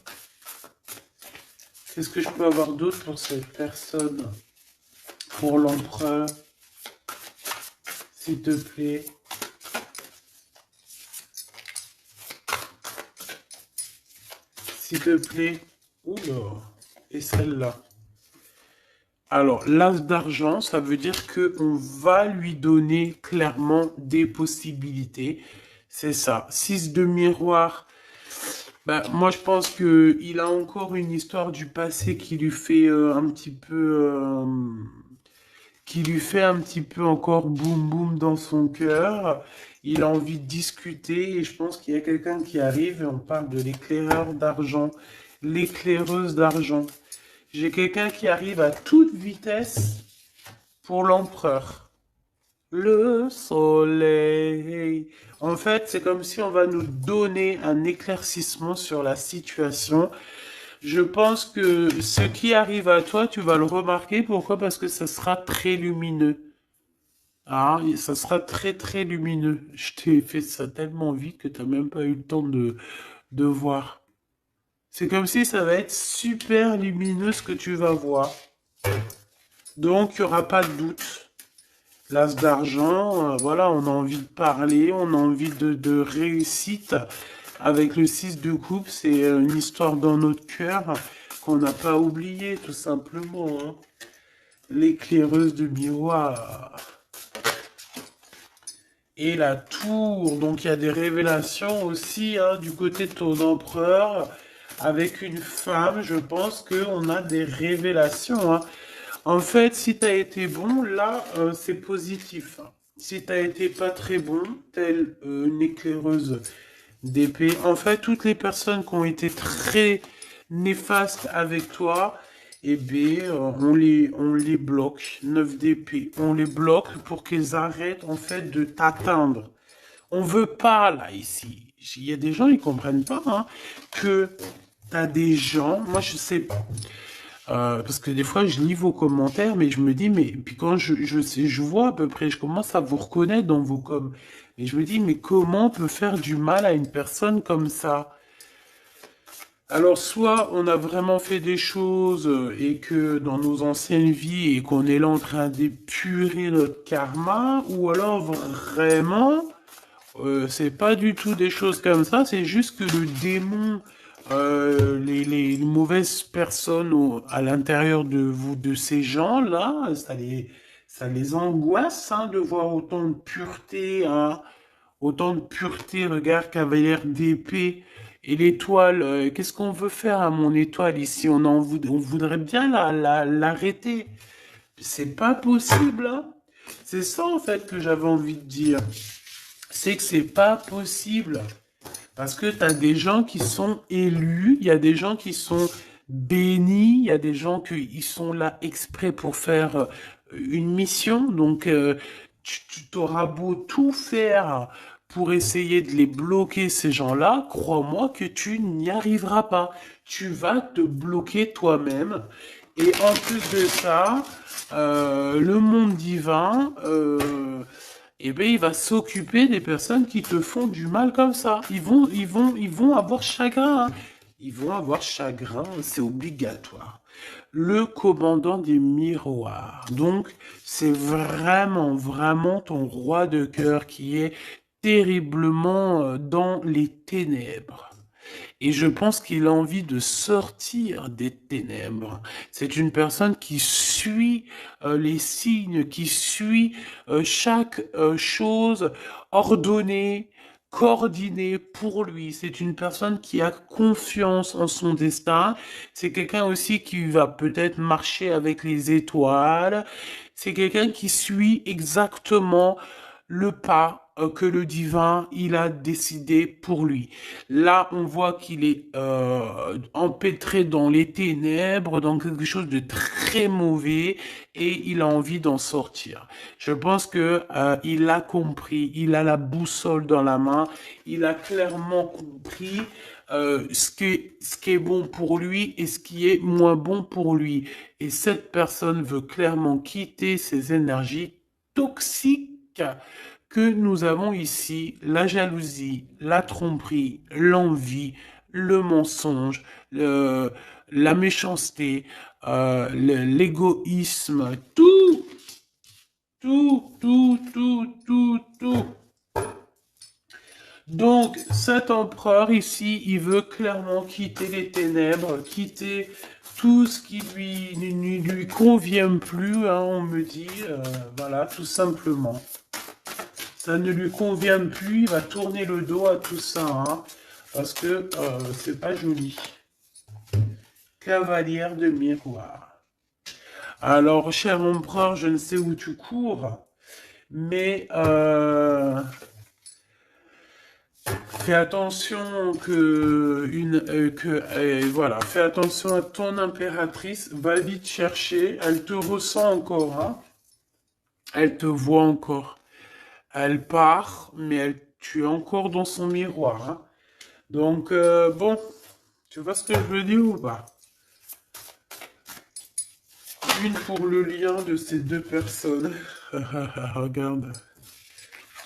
Qu'est-ce que je peux avoir d'autre pour cette personne? Pour l'empereur, s'il te plaît. S'il te plaît. Oula. Et celle-là. Alors, l'as d'argent, ça veut dire qu'on va lui donner clairement des possibilités. C'est ça. 6 de miroir. Ben, moi, je pense que il a encore une histoire du passé qui lui fait un petit peu... qui lui fait un petit peu encore boum boum dans son cœur. Il a envie de discuter et je pense qu'il y a quelqu'un qui arrive et on parle de l'éclaireur d'argent, l'éclaireuse d'argent. J'ai quelqu'un qui arrive à toute vitesse pour l'empereur. Le soleil. En fait, c'est comme si on va nous donner un éclaircissement sur la situation. Je pense que ce qui arrive à toi, tu vas le remarquer. Pourquoi? Parce que ça sera très lumineux. Ah, ça sera très très lumineux. Je t'ai fait ça tellement vite que tu n'as même pas eu le temps de voir. C'est comme si ça va être super lumineux ce que tu vas voir. Donc, il n'y aura pas de doute. L'as d'argent, voilà, on a envie de parler, on a envie de réussite. Avec le 6 de coupe, c'est une histoire dans notre cœur qu'on n'a pas oublié, tout simplement, hein. L'éclaireuse de miroir. Et la tour, donc il y a des révélations aussi hein, du côté de ton empereur. Avec une femme, je pense qu'on a des révélations, hein. En fait, si tu as été bon, là, c'est positif, hein. Si tu as été pas très bon, telle une éclaireuse d'épée, en fait, toutes les personnes qui ont été très néfastes avec toi, eh bien, on les bloque, 9 d'épée, on les bloque pour qu'ils arrêtent, en fait, de t'atteindre. On veut pas, là, ici. Il y a des gens, ils comprennent pas, hein, que t'as des gens, moi, je sais pas. Parce que des fois, je lis vos commentaires, mais je me dis, mais puis quand je vois à peu près, je commence à vous reconnaître dans vos coms. Et je me dis, mais comment on peut faire du mal à une personne comme ça? Alors, soit on a vraiment fait des choses et que dans nos anciennes vies et qu'on est là en train d'épurer notre karma, ou alors vraiment, c'est pas du tout des choses comme ça, c'est juste que le démon, les mauvaises personnes à l'intérieur de vous, de ces gens-là, ça les angoisse hein, de voir autant de pureté, hein, autant de pureté, regarde, cavalière d'épée. Et l'étoile, qu'est-ce qu'on veut faire à mon étoile ici? On voudrait bien l'arrêter. C'est pas possible, hein. C'est ça en fait que j'avais envie de dire. C'est que c'est pas possible. Parce que tu as des gens qui sont élus, il y a des gens qui sont bénis, il y a des gens qui sont là exprès pour faire une mission. Donc, tu t'auras beau tout faire pour essayer de les bloquer, ces gens-là, crois-moi que tu n'y arriveras pas. Tu vas te bloquer toi-même. Et en plus de ça, le monde divin, eh bien, il va s'occuper des personnes qui te font du mal comme ça. Ils vont avoir chagrin, hein. Ils vont avoir chagrin, c'est obligatoire. Le commandant des miroirs. Donc, c'est vraiment, vraiment ton roi de cœur qui est terriblement dans les ténèbres. Et je pense qu'il a envie de sortir des ténèbres. C'est une personne qui suit les signes, qui suit chaque chose ordonnée, coordonnée pour lui. C'est une personne qui a confiance en son destin. C'est quelqu'un aussi qui va peut-être marcher avec les étoiles. C'est quelqu'un qui suit exactement le pas que le divin il a décidé pour lui. Là, on voit qu'il est empêtré dans les ténèbres, dans quelque chose de très mauvais, et il a envie d'en sortir. Je pense que il a compris, il a la boussole dans la main, il a clairement compris ce qui est bon pour lui et ce qui est moins bon pour lui. Et cette personne veut clairement quitter ces énergies toxiques que nous avons ici, la jalousie, la tromperie, l'envie, le mensonge, la méchanceté, l'égoïsme, tout, tout, tout, tout, tout, tout. Donc, cet empereur ici, il veut clairement quitter les ténèbres, quitter tout ce qui ne lui convient plus, hein, on me dit, voilà, tout simplement. Ça ne lui convient plus, il va tourner le dos à tout ça, hein, parce que c'est pas joli. Cavalière de miroir. Alors, cher empereur, je ne sais où tu cours, mais fais attention voilà, fais attention à ton impératrice, va vite chercher, elle te ressent encore, hein, elle te voit encore. Elle part, mais tu es encore dans son miroir, hein. Donc, bon, tu vois ce que je veux dire ou pas? Une pour le lien de ces deux personnes. Regarde,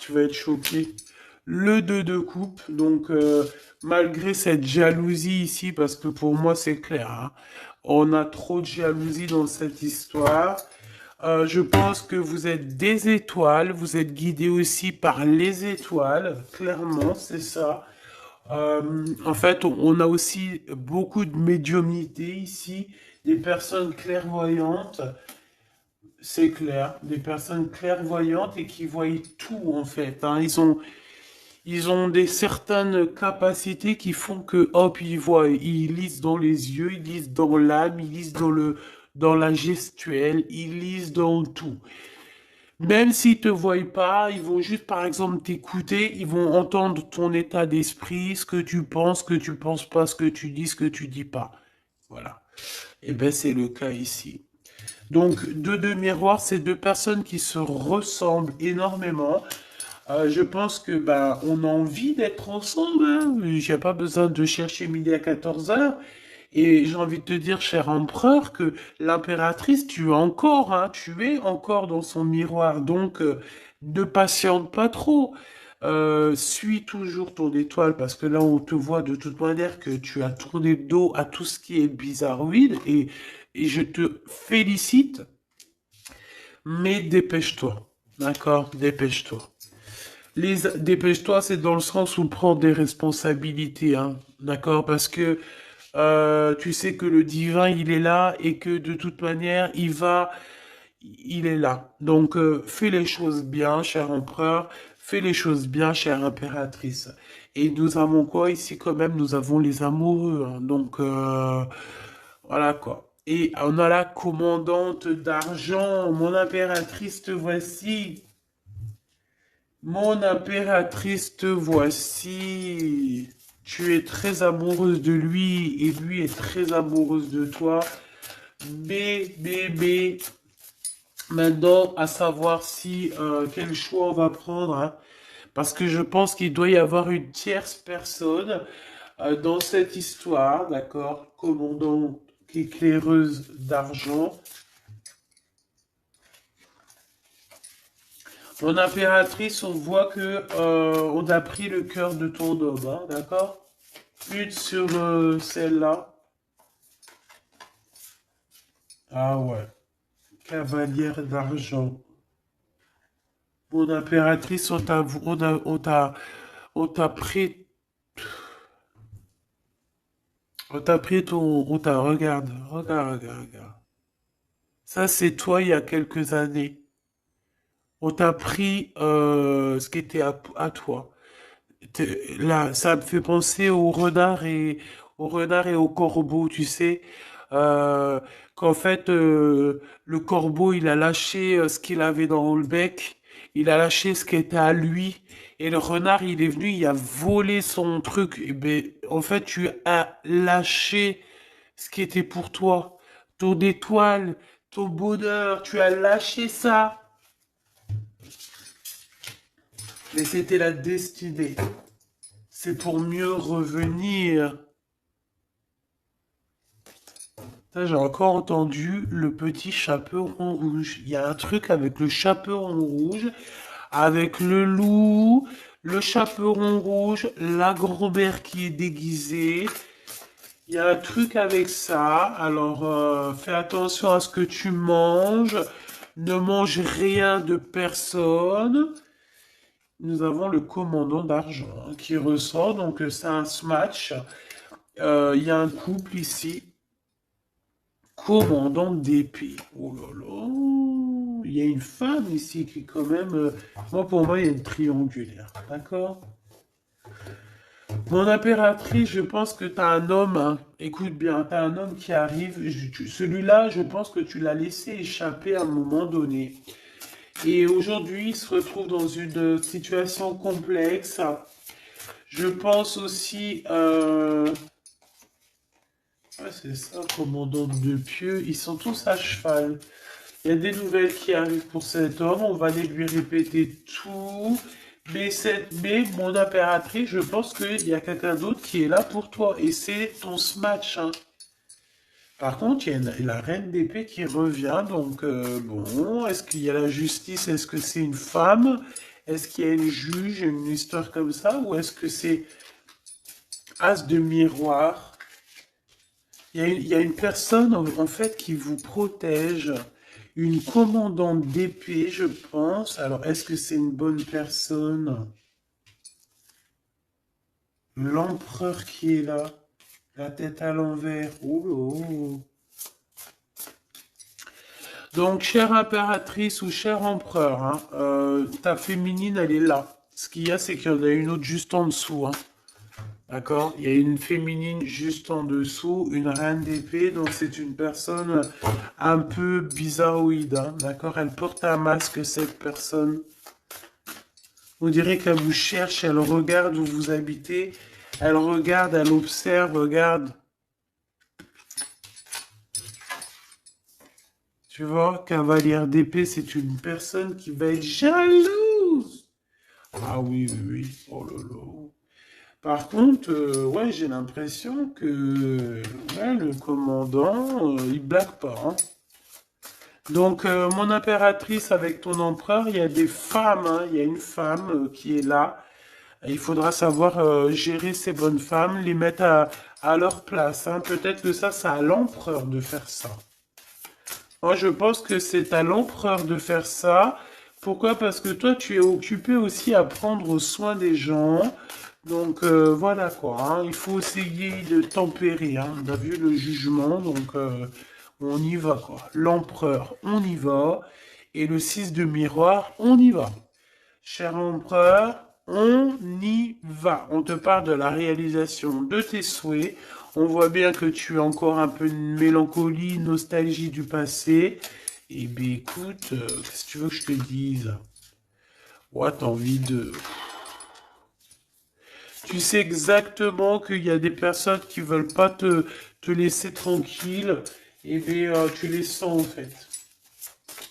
tu vas être choqué. Le 2 de coupe, donc malgré cette jalousie ici, parce que pour moi c'est clair, hein, on a trop de jalousie dans cette histoire. Je pense que vous êtes des étoiles, vous êtes guidés aussi par les étoiles, clairement, c'est ça. En fait, on a aussi beaucoup de médiumnité ici, des personnes clairvoyantes, c'est clair, des personnes clairvoyantes et qui voient tout en fait, hein. Ils ont des certaines capacités qui font que, hop, ils voient, ils lisent dans les yeux, ils lisent dans l'âme, ils lisent dans la gestuelle, ils lisent dans tout. Même s'ils te voient pas, ils vont juste, par exemple, t'écouter, ils vont entendre ton état d'esprit, ce que tu penses pas, ce que tu dis, ce que tu dis pas. Voilà. Et ben, c'est le cas ici. Donc, deux miroirs, c'est deux personnes qui se ressemblent énormément. Je pense que ben, on a envie d'être ensemble, hein. J'ai pas besoin de chercher midi à 14 heures. Et j'ai envie de te dire, cher empereur, que l'impératrice, tu es encore, hein, tu es encore dans son miroir. Donc, ne patiente pas trop. Suis toujours ton étoile parce que là, on te voit de toute manière que tu as tourné le dos à tout ce qui est bizarroïde et je te félicite, mais dépêche-toi. D'accord? Dépêche-toi. Dépêche-toi, c'est dans le sens où prends des responsabilités, hein, d'accord? Parce que tu sais que le divin, il est là et que de toute manière, il est là. Donc, fais les choses bien, cher empereur, fais les choses bien, chère impératrice. Et nous avons quoi ici quand même? Nous avons les amoureux, hein. Donc, voilà quoi. Et on a la commandante d'argent, mon impératrice, te voici. Mon impératrice, te voici. Tu es très amoureuse de lui et lui est très amoureuse de toi. Mais, maintenant, à savoir si quel choix on va prendre, hein. Parce que je pense qu'il doit y avoir une tierce personne dans cette histoire, d'accord? Commandant éclaireuse d'argent. Mon impératrice, on voit que on a pris le cœur de ton homme, hein, d'accord? Une sur celle-là. Ah ouais. Cavalière d'argent. Mon impératrice, on t'a pris, on t'a, regarde. Ça, c'est toi il y a quelques années. On t'a pris ce qui était à toi. Là, ça me fait penser au renard et au corbeau, tu sais, euh, qu'en fait le corbeau il a lâché ce qu'il avait dans le bec, il a lâché ce qui était à lui, et le renard il est venu, il a volé son truc. Et ben, en fait, tu as lâché ce qui était pour toi, ton étoile, ton bonheur, tu as lâché ça, mais c'était la destinée. C'est pour mieux revenir. Ça, j'ai encore entendu le petit chaperon rouge. Il y a un truc avec le chaperon rouge, avec le loup, le chaperon rouge, la grand-mère qui est déguisée. Il y a un truc avec ça. Alors, fais attention à ce que tu manges. Ne mange rien de personne. Nous avons le commandant d'argent hein, qui ressort. Donc, c'est un smash. Il y a un couple ici. Commandant d'épée. Oh là là. Il y a une femme ici qui est quand même... moi, pour moi, il y a une triangulaire. D'accord? Mon impératrice, je pense que tu as un homme. Hein. Écoute bien, tu as un homme qui arrive. Celui-là, je pense que tu l'as laissé échapper à un moment donné. Et aujourd'hui, il se retrouve dans une situation complexe. Je pense aussi... ouais, c'est ça, commandant de pieux. Ils sont tous à cheval. Il y a des nouvelles qui arrivent pour cet homme. On va aller lui répéter tout. Mais mon impératrice, je pense qu'il y a quelqu'un d'autre qui est là pour toi. Et c'est ton smash. Hein. Par contre, il y a la reine d'épée qui revient. Donc, bon, est-ce qu'il y a la justice? Est-ce que c'est une femme? Est-ce qu'il y a une juge, une histoire comme ça? Ou est-ce que c'est as de miroir? Il y a une personne en fait qui vous protège, une commandante d'épée, je pense. Alors, est-ce que c'est une bonne personne? L'empereur qui est là, la tête à l'envers. Oh là. Donc, chère impératrice ou chère empereur, hein, ta féminine, elle est là. Ce qu'il y a, c'est qu'il y en a une autre juste en dessous. Hein. D'accord? Il y a une féminine juste en dessous, une reine d'épée, donc c'est une personne un peu bizarroïde. Hein. D'accord? Elle porte un masque, cette personne. On dirait qu'elle vous cherche, elle regarde où vous habitez, elle regarde, elle observe, regarde. Tu vois, cavalière d'épée, c'est une personne qui va être jalouse. Ah oui, oui, oui. Oh là là. Par contre, ouais, j'ai l'impression que ouais, le commandant, il blague pas. Hein. Donc, mon impératrice avec ton empereur, il y a des femmes, hein, il y a une femme qui est là. Il faudra savoir gérer ces bonnes femmes, les mettre à leur place. Hein. Peut-être que ça, c'est à l'empereur de faire ça. Moi, je pense que c'est à l'empereur de faire ça. Pourquoi? Parce que toi, tu es occupé aussi à prendre soin des gens. Donc, voilà quoi. Hein. Il faut essayer de tempérer. Hein. On a vu le jugement, donc on y va quoi. L'empereur, on y va. Et le 6 de miroir, on y va. Cher empereur, on y va. On te parle de la réalisation de tes souhaits. On voit bien que tu as encore un peu de mélancolie, nostalgie du passé. Eh bien, écoute, qu'est-ce que tu veux que je te dise? Ouais, t'as envie de... Tu sais exactement qu'il y a des personnes qui veulent pas te laisser tranquille. Eh bien, tu les sens en fait.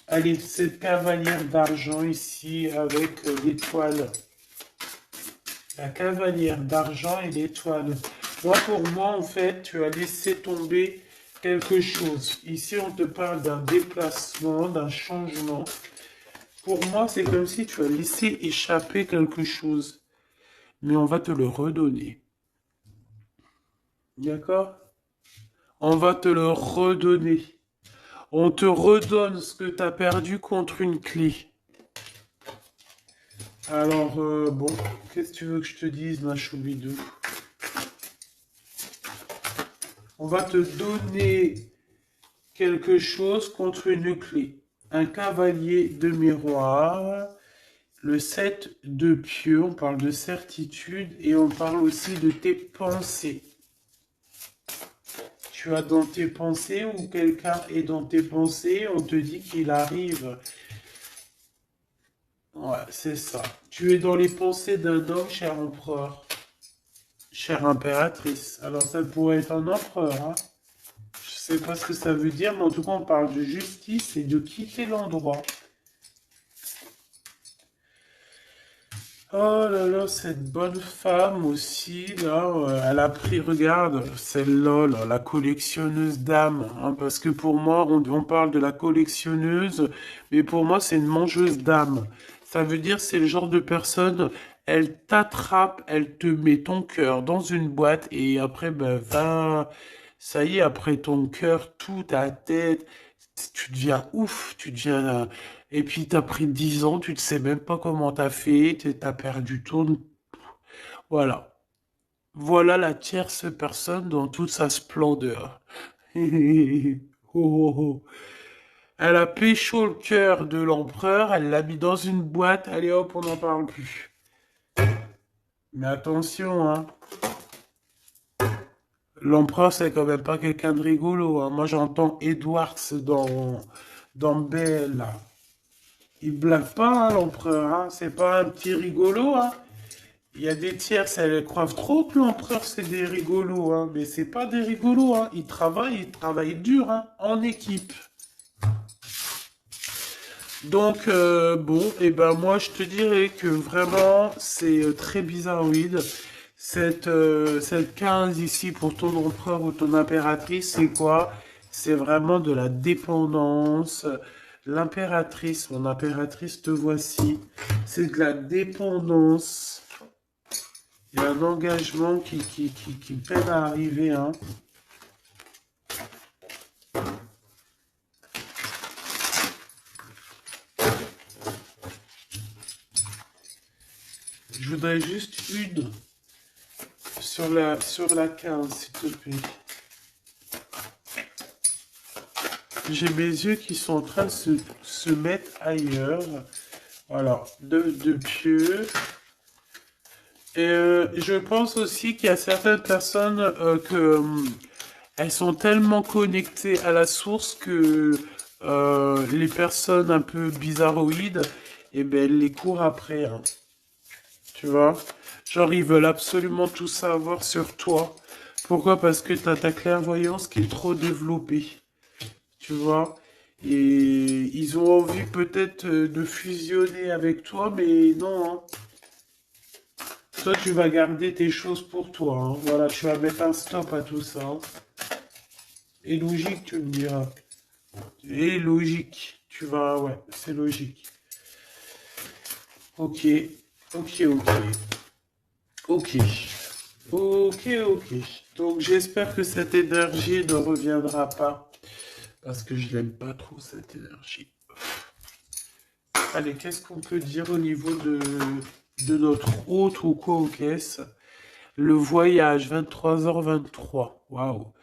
Allez, cette cavalière d'argent ici avec l'étoile. La cavalière d'argent et l'étoile. Moi, pour moi, en fait, tu as laissé tomber quelque chose. Ici, on te parle d'un déplacement, d'un changement. Pour moi, c'est comme si tu as laissé échapper quelque chose. Mais on va te le redonner. D'accord? On va te le redonner. On te redonne ce que tu as perdu contre une clé. Alors, bon, qu'est-ce que tu veux que je te dise, ma choubidou? On va te donner quelque chose contre une clé. Un cavalier de miroir, le 7 de pieux, on parle de certitude et on parle aussi de tes pensées. Tu as dans tes pensées ou quelqu'un est dans tes pensées, on te dit qu'il arrive. Ouais, c'est ça. Tu es dans les pensées d'un homme, cher empereur, chère impératrice. Alors ça pourrait être un empereur, hein. Je sais pas ce que ça veut dire, mais en tout cas on parle de justice et de quitter l'endroit. Oh là là, cette bonne femme aussi, là, elle a pris, regarde, celle-là, là, la collectionneuse d'âmes, hein, parce que pour moi, on parle de la collectionneuse, mais pour moi, c'est une mangeuse d'âmes. Ça veut dire, c'est le genre de personne, elle t'attrape, elle te met ton cœur dans une boîte, et après, ben, va, ça y est, après ton cœur, tout, ta tête, tu deviens ouf, tu deviens... Et puis, t'as pris 10 ans, tu ne sais même pas comment t'as fait, t'as perdu tout. Voilà. Voilà la tierce personne dans toute sa splendeur. Oh, oh, oh. Elle a pécho le cœur de l'empereur, elle l'a mis dans une boîte, allez hop, on n'en parle plus. Mais attention, hein. L'empereur, c'est quand même pas quelqu'un de rigolo, hein. Moi, j'entends Edwards dans Belle, là. Il blague pas, hein, l'empereur, hein. C'est pas un petit rigolo, hein. Il y a des tierces, elles croient trop que l'empereur, c'est des rigolos, hein. Mais c'est pas des rigolos, hein. Ils travaillent dur, hein, en équipe. Donc, bon, et ben moi, je te dirais que vraiment, c'est très bizarroïde. Cette 15 ici pour ton empereur ou ton impératrice, c'est quoi? C'est vraiment de la dépendance. L'impératrice, mon impératrice, te voici. C'est de la dépendance. Il y a un engagement qui peine à arriver, hein. Je voudrais juste une sur la 15, s'il te plaît. J'ai mes yeux qui sont en train de se mettre ailleurs. Voilà, de pieux. Et je pense aussi qu'il y a certaines personnes elles sont tellement connectées à la source que les personnes un peu bizarroïdes, eh ben, elles les courent après, hein. Tu vois? Genre, ils veulent absolument tout savoir sur toi. Pourquoi? Parce que tu as ta clairvoyance qui est trop développée. Tu vois? Et ils ont envie peut-être de fusionner avec toi, mais non, hein. Toi, tu vas garder tes choses pour toi, hein. Voilà, tu vas mettre un stop à tout ça, hein. Et logique, tu me diras. Et logique. Tu vas, ouais, c'est logique. Ok, ok, ok. Ok. Ok, ok. Donc j'espère que cette énergie ne reviendra pas. Parce que je n'aime pas trop cette énergie. Allez, qu'est-ce qu'on peut dire au niveau de notre autre ou quoi aux caisses? Le voyage, 23h23. Waouh.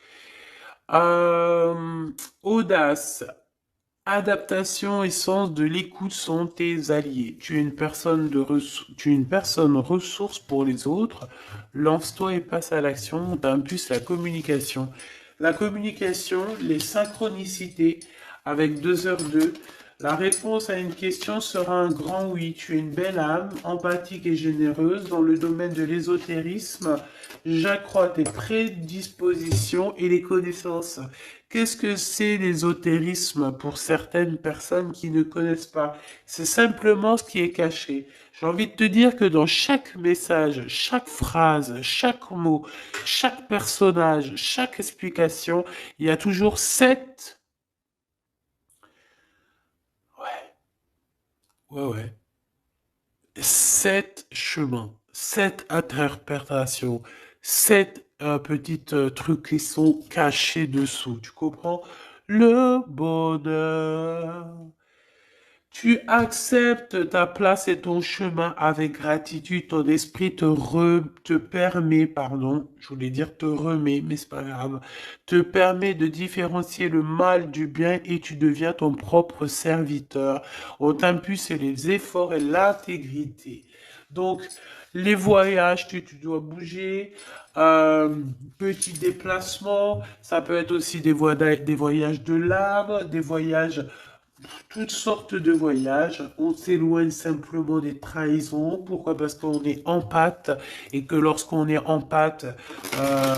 Euh, Audace. Adaptation et sens de l'écoute sont tes alliés. Tu es une personne tu es une personne ressource pour les autres. Lance-toi et passe à l'action. T'impulse la communication. La communication, les synchronicités avec 2h2. La réponse à une question sera un grand oui. Tu es une belle âme, empathique et généreuse. Dans le domaine de l'ésotérisme, j'accrois tes prédispositions et les connaissances. Qu'est-ce que c'est l'ésotérisme pour certaines personnes qui ne connaissent pas? C'est simplement ce qui est caché. J'ai envie de te dire que dans chaque message, chaque phrase, chaque mot, chaque personnage, chaque explication, il y a toujours ouais, 7 chemins, 7 interprétations, 7 petites trucs qui sont cachés dessous. Tu comprends? Le bonheur. Tu acceptes ta place et ton chemin avec gratitude. Ton esprit te permet, pardon, je voulais dire te remet, mais c'est pas grave, te permet de différencier le mal du bien et tu deviens ton propre serviteur. On t'impulse les efforts et l'intégrité. Donc, les voyages, tu dois bouger, petits déplacements, ça peut être aussi des voyages de l'âme, des voyages toutes sortes de voyages. On s'éloigne simplement des trahisons. Pourquoi? Parce qu'on est en pâte et que lorsqu'on est en pâte, euh,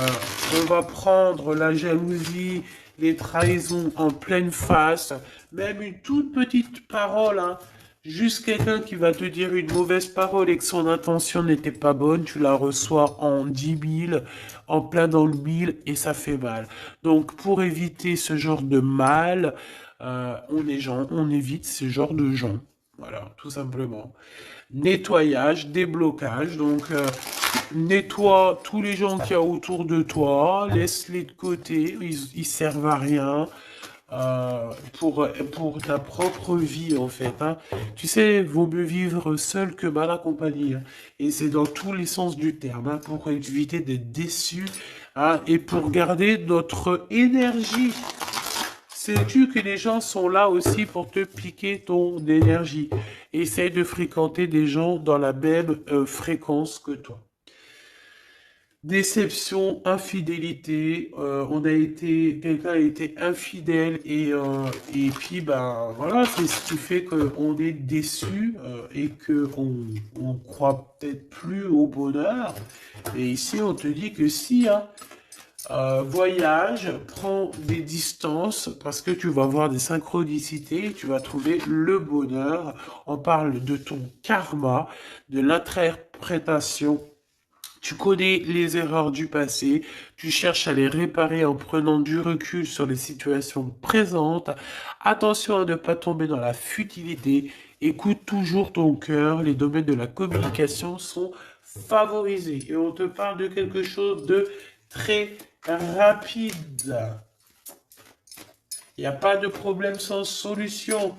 on va prendre la jalousie, les trahisons en pleine face. Même une toute petite parole, hein. Juste quelqu'un qui va te dire une mauvaise parole et que son intention n'était pas bonne, tu la reçois en 10 000, en plein dans le mille et ça fait mal. Donc pour éviter ce genre de mal, on évite ce genre de gens. Voilà, tout simplement. Nettoyage, déblocage. Donc, nettoie tous les gens qu'il y a autour de toi. Laisse-les de côté. Ils servent à rien. Pour ta propre vie, en fait, hein. Tu sais, vaut mieux vivre seul que mal accompagné, hein. Et c'est dans tous les sens du terme, hein, pour éviter d'être déçu, hein, et pour garder notre énergie. Sais-tu que les gens sont là aussi pour te piquer ton énergie? Essaye de fréquenter des gens dans la même fréquence que toi. Déception, infidélité, quelqu'un a été infidèle et puis ben voilà, c'est ce qui fait qu'on est déçu et que on croit peut-être plus au bonheur. Et ici on te dit que si, hein, voyage, prends des distances parce que tu vas voir des synchronicités, tu vas trouver le bonheur. On parle de ton karma, de l'interprétation. Tu connais les erreurs du passé, tu cherches à les réparer en prenant du recul sur les situations présentes. Attention à ne pas tomber dans la futilité. Écoute toujours ton cœur. Les domaines de la communication sont favorisés. Et on te parle de quelque chose de très rapide. Il n'y a pas de problème sans solution.